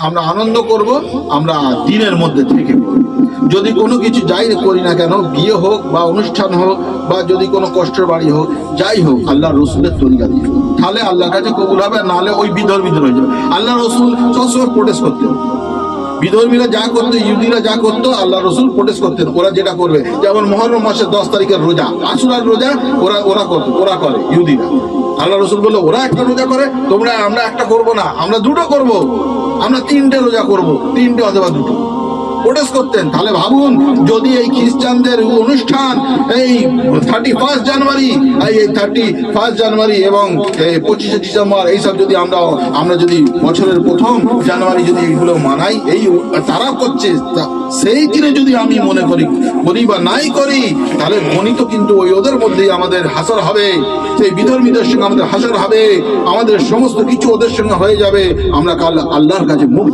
আমরা আনন্দ করব, আমরা দিনের মধ্যে থেকে যদি কোনো কিছু যাই করি না কেন, বিয়ে হোক বা অনুষ্ঠান হোক বা যদি কোনো কষ্টের বাড়ি হোক, যাই হোক আল্লাহ রসুলের তরিকা দিয়ে, তাহলে আল্লাহর কাছে কবুল হবে। নাহলে ওই বিধর্মীদের হয়ে যাবে। আল্লাহ রসুল সবসময় প্রোটেস্ট করতেন। বিধর্মীরা যা করতো, ইহুদিরা যা করতো, আল্লাহ রসুল প্রোটেস্ট করতেন ওরা যেটা করবে। যেমন মহরম মাসের 10 তারিখের রোজা, আশুরার রোজা ওরা করে ইহুদিরা। আল্লাহ রসুল বললো ওরা একটা রোজা করে, আমরা একটা করবো না, আমরা দুটো করব, আমরা 3টে রোজা করব, 3টে অথবা 2টো। প্রোটেস্ট করতেন। তাহলে ভাবুন, যদি এই খ্রিস্টানদের অনুষ্ঠান এই 31 জানুয়ারি, এই 31 জানুয়ারি এবং 25শে ডিসেম্বর এইসব যদি আমরা যদি বছরের প্রথম জানুয়ারি যদি এইগুলো মানাই, এই তারা করছে, সেই দিনে যদি আমি মনে করি বা নাই করি, তাহলে গণিত কিন্তু ওদের মধ্যেই আমাদের হাসর হবে। সেই বিধর্মীদের সঙ্গে আমাদের হাসর হবে, আমাদের সমস্ত কিছু ওদের সঙ্গে হয়ে যাবে। আমরা কাল আল্লাহর কাছে মুখ